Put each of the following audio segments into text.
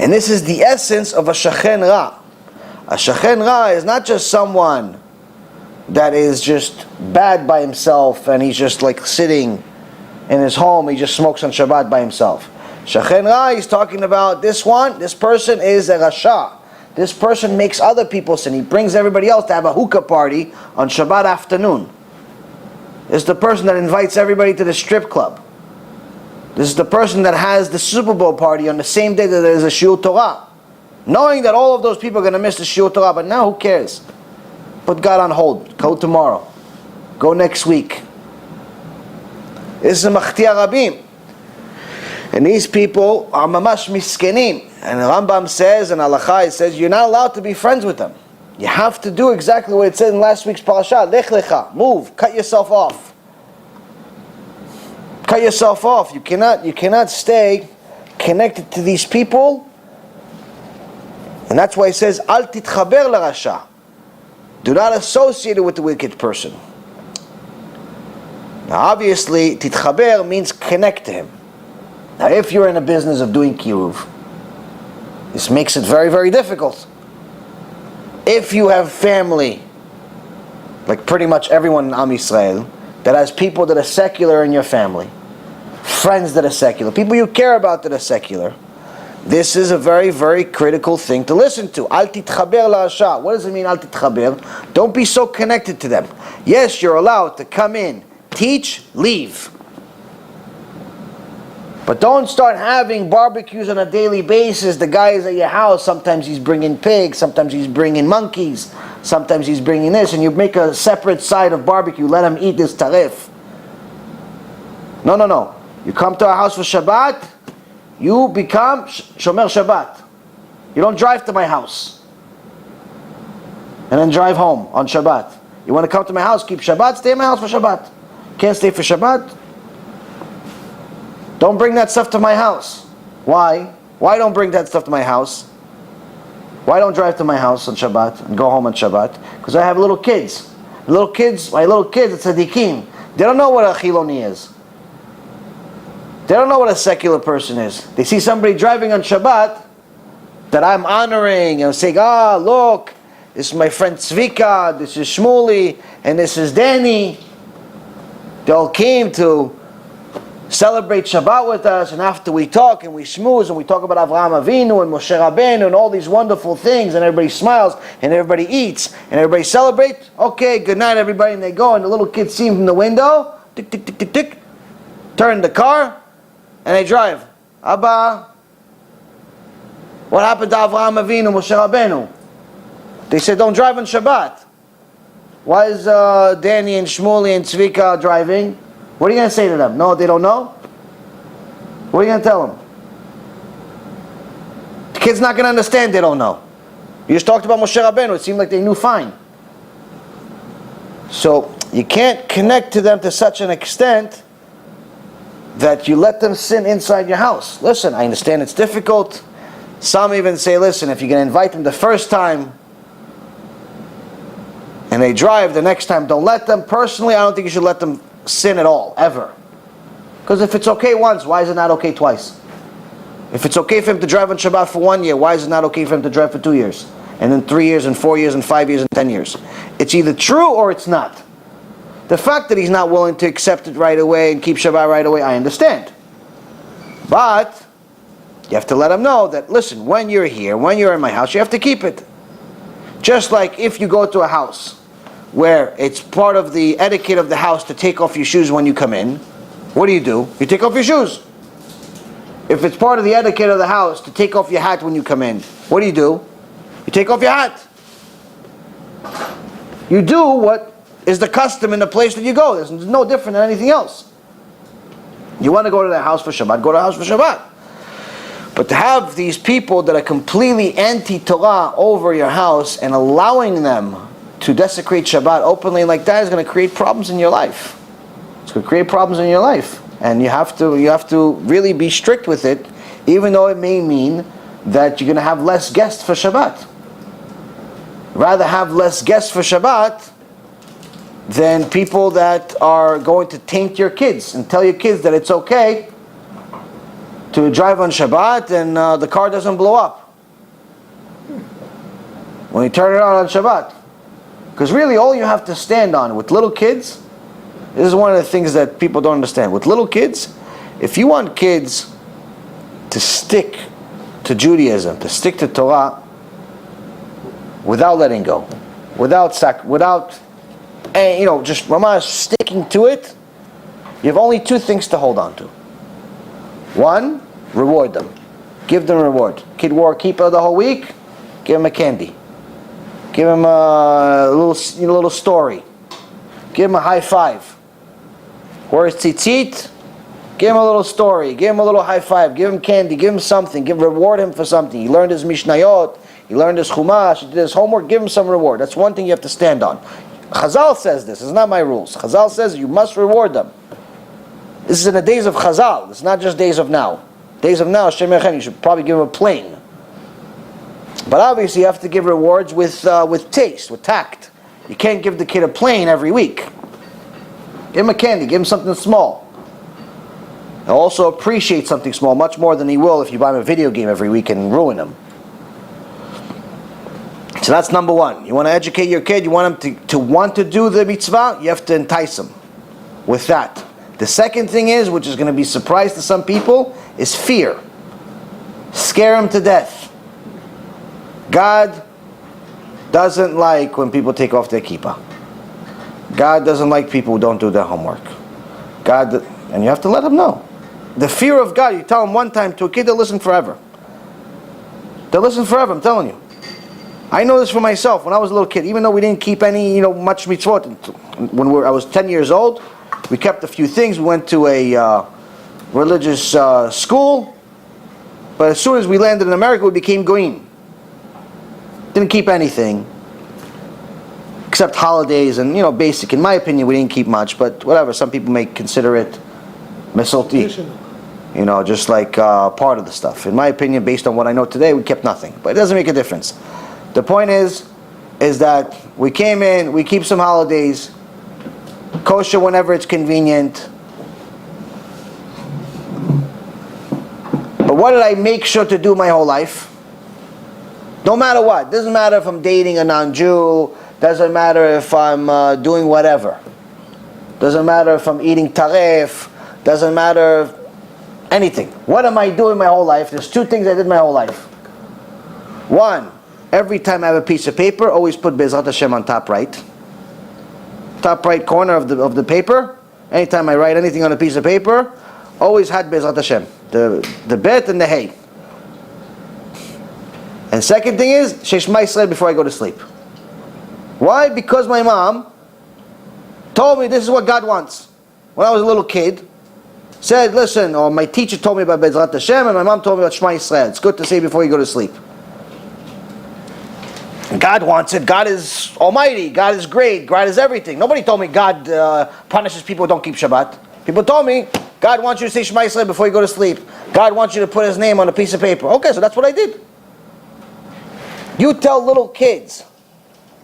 And this is the essence of a shachen ra. A shachen ra is not just someone that is just bad by himself and he's just like sitting in his home, he just smokes on Shabbat by himself. Shachen ra, he's talking about this person is a rasha. This person makes other people sin. He brings everybody else to have a hookah party on Shabbat afternoon. This is the person that invites everybody to the strip club. This is the person that has the Super Bowl party on the same day that there is a Shiur Torah. Knowing that all of those people are going to miss the Shiur Torah, but now who cares? Put God on hold. Go tomorrow. Go next week. This is a Machtia Rabim. And these people are mamash miskenim. And the Rambam says, and Halakha, it says, you're not allowed to be friends with them. You have to do exactly what it said in last week's parasha. Lech lecha. Move. Cut yourself off. Cut yourself off. You cannot stay connected to these people. And that's why it says, Al titchaber larasha. Do not associate it with the wicked person. Now obviously, titchaber means connect to him. Now if you're in a business of doing kiruv, this makes it very, very difficult. If you have family, like pretty much everyone in Am Yisrael, that has people that are secular in your family, friends that are secular, people you care about that are secular, this is a very, very critical thing to listen to. Al titchaber la'asha. What does it mean, al titchaber? Don't be so connected to them. Yes, you're allowed to come in, teach, leave. But don't start having barbecues on a daily basis. The guy is at your house. Sometimes he's bringing pigs. Sometimes he's bringing monkeys. Sometimes he's bringing this. And you make a separate side of barbecue. Let him eat this tarif. No. You come to our house for Shabbat, you become Shomer Shabbat. You don't drive to my house and then drive home on Shabbat. You want to come to my house, keep Shabbat, stay in my house for Shabbat. Can't stay for Shabbat? Don't bring that stuff to my house. Why? Why don't bring that stuff to my house? Why don't drive to my house on Shabbat and go home on Shabbat? Because I have little kids. My little kids, it's tzaddikim. They don't know what a chiloni is. They don't know what a secular person is. They see somebody driving on Shabbat that I'm honoring and saying, look, this is my friend Tzvika, this is Shmuli, and this is Danny. They all came to celebrate Shabbat with us, and after we talk and we schmooze and we talk about Avraham Avinu and Moshe Rabbeinu and all these wonderful things, and everybody smiles and everybody eats and everybody celebrates. Okay, good night everybody, and they go, and the little kids see them from the window, tick, tick, tick, tick, tick, turn the car, and they drive. Abba, what happened to Avraham Avinu, Moshe Rabbeinu? They said, don't drive on Shabbat. Why is Danny and Shmuley and Tzvika driving? What are you going to say to them? No, they don't know? What are you going to tell them? The kid's not going to understand they don't know. You just talked about Moshe Rabbeinu. It seemed like they knew fine. So, you can't connect to them to such an extent that you let them sin inside your house. Listen, I understand it's difficult. Some even say, listen, if you're going to invite them the first time and they drive, the next time don't let them. Personally, I don't think you should let them sin at all, ever. Because if it's okay once, why is it not okay twice? If it's okay for him to drive on Shabbat for 1 year, why is it not okay for him to drive for 2 years? And then 3 years, and 4 years, and 5 years, and 10 years? It's either true or it's not. The fact that he's not willing to accept it right away and keep Shabbat right away, I understand. But you have to let him know that, listen, when you're here, when you're in my house, you have to keep it. Just like if you go to a house where it's part of the etiquette of the house to take off your shoes when you come in, what do? You take off your shoes. If it's part of the etiquette of the house to take off your hat when you come in, what do? You take off your hat. You do what is the custom in the place that you go. It's no different than anything else. You want to go to the house for Shabbat, go to the house for Shabbat. But to have these people that are completely anti-Torah over your house and allowing them to desecrate Shabbat openly like that is going to create problems in your life. It's going to create problems in your life. And you have to really be strict with it, even though it may mean that you're going to have less guests for Shabbat. Rather have less guests for Shabbat than people that are going to taint your kids and tell your kids that it's okay to drive on Shabbat and the car doesn't blow up when you turn it on Shabbat. Because really all you have to stand on with little kids, this is one of the things that people don't understand. With little kids, if you want kids to stick to Judaism, to stick to Torah, without letting go, without just Ramah sticking to it, you have only two things to hold on to. One, reward them. Give them a reward. Kid wore a kippah the whole week, give him a candy. Give him a little story. Give him a high five. Where's tzitzit? Give him a little story. Give him a little high five. Give him candy. Give him something. Reward him for something. He learned his Mishnayot. He learned his Chumash. He did his homework. Give him some reward. That's one thing you have to stand on. Chazal says this. It's not my rules. Chazal says you must reward them. This is in the days of Chazal. It's not just days of now. Days of now, Hashem Yechem, you should probably give him a plane. But obviously you have to give rewards with taste, with tact. You can't give the kid a plane every week. Give him a candy. Give him something small. And also appreciate something small much more than he will if you buy him a video game every week and ruin him. So that's number one. You want to educate your kid, you want him to want to do the mitzvah, you have to entice him with that. The second thing is, which is going to be a surprise to some people, is fear. Scare him to death. God doesn't like when people take off their kippah. God doesn't like people who don't do their homework. And you have to let him know. The fear of God, you tell him one time to a kid, they'll listen forever. They'll listen forever, I'm telling you. I know this for myself. When I was a little kid, even though we didn't keep any, much mitzvot, when I was 10 years old, we kept a few things. We went to a religious school, but as soon as we landed in America, we became goyim. Didn't keep anything, except holidays and, basic. In my opinion, we didn't keep much, but whatever. Some people may consider it mesolti. Just like part of the stuff. In my opinion, based on what I know today, we kept nothing. But it doesn't make a difference. The point is that we came in, we keep some holidays, kosher whenever it's convenient. But what did I make sure to do my whole life? No matter what. Doesn't matter if I'm dating a non-Jew. Doesn't matter if I'm doing whatever. Doesn't matter if I'm eating taref. Doesn't matter anything. What am I doing my whole life? There's two things I did my whole life. One, every time I have a piece of paper, always put Be'ezrat Hashem on top right corner of the paper. Anytime I write anything on a piece of paper, always had Be'ezrat Hashem, the bet and the hay. And second thing is Shema Yisrael before I go to sleep. Why? Because my mom told me this is what God wants. When I was a little kid, said, listen, or my teacher told me about Be'ezrat Hashem, and my mom told me about Shema Yisrael. It's good to say before you go to sleep. God wants it. God is almighty. God is great. God is everything. Nobody told me God punishes people who don't keep Shabbat. People told me God wants you to say Shema Yisrael before you go to sleep. God wants you to put His name on a piece of paper. Okay, so that's what I did. You tell little kids,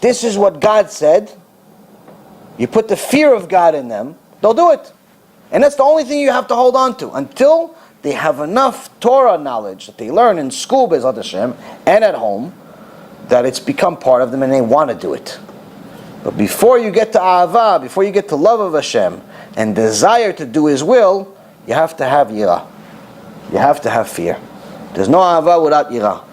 this is what God said. You put the fear of God in them, they'll do it. And that's the only thing you have to hold on to until they have enough Torah knowledge that they learn in school, Be'ezrat Hashem, and at home, that it's become part of them and they want to do it. But before you get to Ahava, before you get to love of Hashem and desire to do His will, you have to have Yirah. You have to have fear. There's no Ahava without Yirah.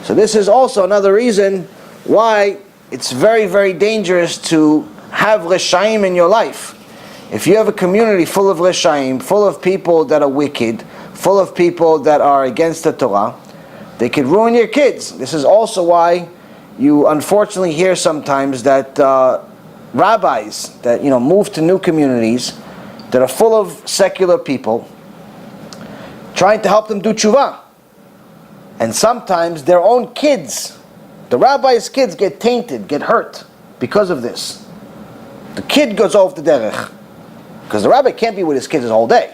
So this is also another reason why it's very, very dangerous to have Reshaim in your life. If you have a community full of Reshaim, full of people that are wicked, full of people that are against the Torah, they could ruin your kids. This is also why you unfortunately hear sometimes that rabbis that move to new communities that are full of secular people, trying to help them do tshuva. And sometimes their own kids, the rabbi's kids, get tainted, get hurt because of this. The kid goes off the derech. Because the rabbi can't be with his kids his whole day.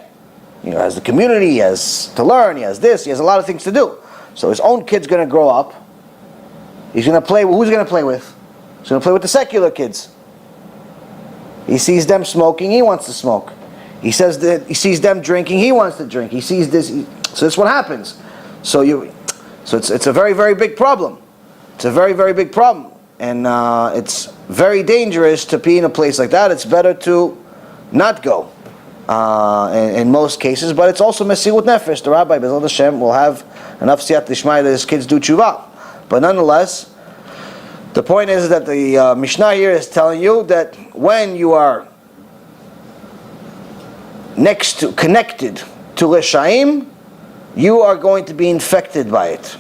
He has the community, he has to learn, he has this, he has a lot of things to do. So his own kid's going to grow up. He's going to play with, who's he going to play with? He's going to play with the secular kids. He sees them smoking, he wants to smoke. He says that he sees them drinking, he wants to drink. He sees this. So that's what happens. So it's a very, very big problem. It's a very, very big problem. And it's very dangerous to be in a place like that. It's better to not go in most cases, but it's also Mesirut Nefesh. The Rabbi, B'ezrat Hashem, will have enough siyat lishmai that his kids do tshuva. But nonetheless, the point is that the Mishnah here is telling you that when you are connected to Reshaim, you are going to be infected by it.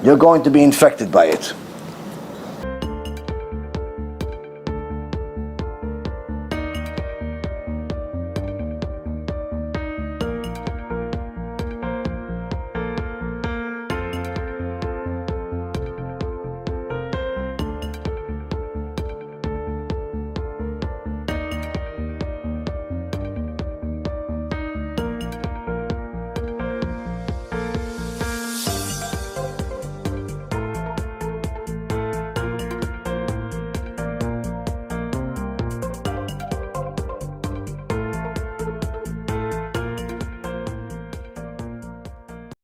You're going to be infected by it.